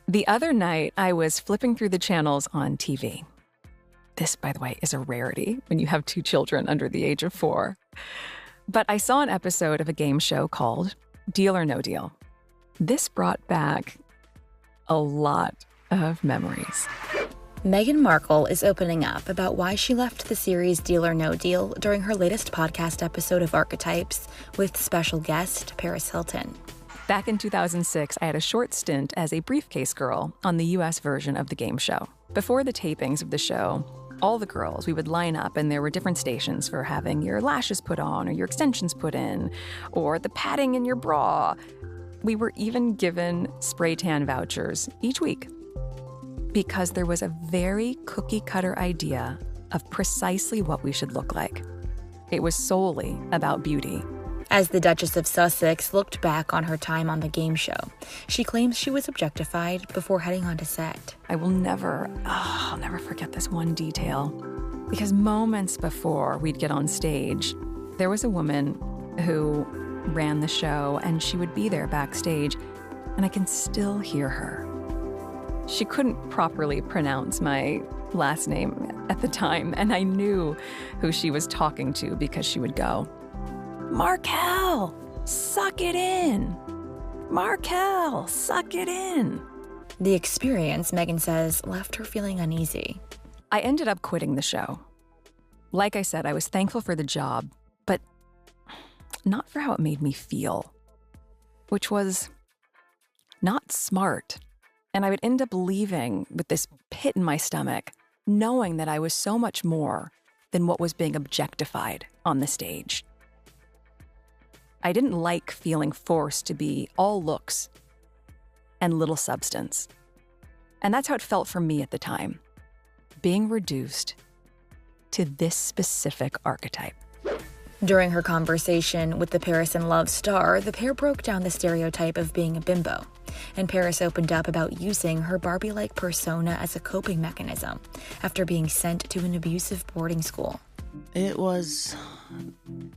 The other night, I was flipping through the channels on TV. This, by the way, is a rarity when you have 2 children under the age of 4. But I saw an episode of a game show called Deal or No Deal. This brought back a lot of memories. Meghan Markle is opening up about why she left the series Deal or No Deal during her latest podcast episode of Archetypes with special guest Paris Hilton. Back in 2006, I had a short stint as a briefcase girl on the U.S. version of the game show. Before the tapings of the show, all the girls, we would line up and there were different stations for having your lashes put on or your extensions put in or the padding in your bra. We were even given spray tan vouchers each week because there was a very cookie-cutter idea of precisely what we should look like. It was solely about beauty. As the Duchess of Sussex looked back on her time on the game show, she claims she was objectified before heading onto set. I'll never forget this one detail. Because moments before we'd get on stage, there was a woman who ran the show and she would be there backstage, and I can still hear her. She couldn't properly pronounce my last name at the time, and I knew who she was talking to because she would go, "Markle, suck it in. Markle, suck it in." The experience, Meghan says, left her feeling uneasy. I ended up quitting the show. Like I said, I was thankful for the job, but not for how it made me feel, which was not smart. And I would end up leaving with this pit in my stomach, knowing that I was so much more than what was being objectified on the stage. I didn't like feeling forced to be all looks and little substance. And that's how it felt for me at the time, being reduced to this specific archetype. During her conversation with the Paris in Love star, the pair broke down the stereotype of being a bimbo, and Paris opened up about using her Barbie-like persona as a coping mechanism after being sent to an abusive boarding school. It was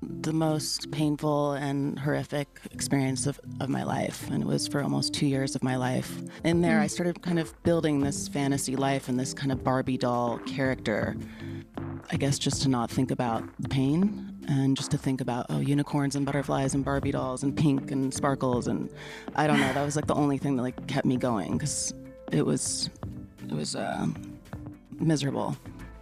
the most painful and horrific experience of my life, and it was for almost 2 years of my life. In there, I started kind of building this fantasy life and this kind of Barbie doll character, I guess just to not think about the pain and just to think about, unicorns and butterflies and Barbie dolls and pink and sparkles, and I don't know, that was like the only thing that kept me going because it was miserable.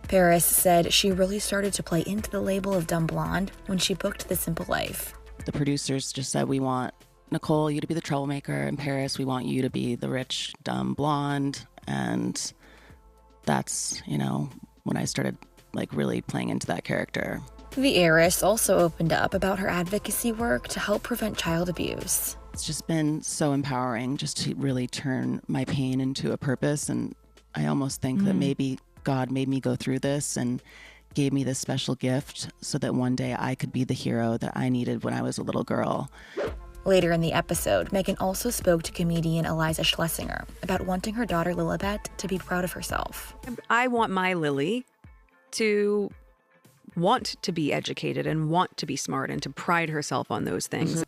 Paris said she really started to play into the label of dumb blonde when she booked The Simple Life. The producers just said, "We want Nicole, you to be the troublemaker, and Paris, we want you to be the rich, dumb blonde." And that's, when I started really playing into that character. The heiress also opened up about her advocacy work to help prevent child abuse. It's just been so empowering just to really turn my pain into a purpose. And I almost think that maybe God made me go through this and gave me this special gift so that one day I could be the hero that I needed when I was a little girl. Later in the episode, Meghan also spoke to comedian Eliza Schlesinger about wanting her daughter Lilibet to be proud of herself. I want my Lili to want to be educated and want to be smart and to pride herself on those things.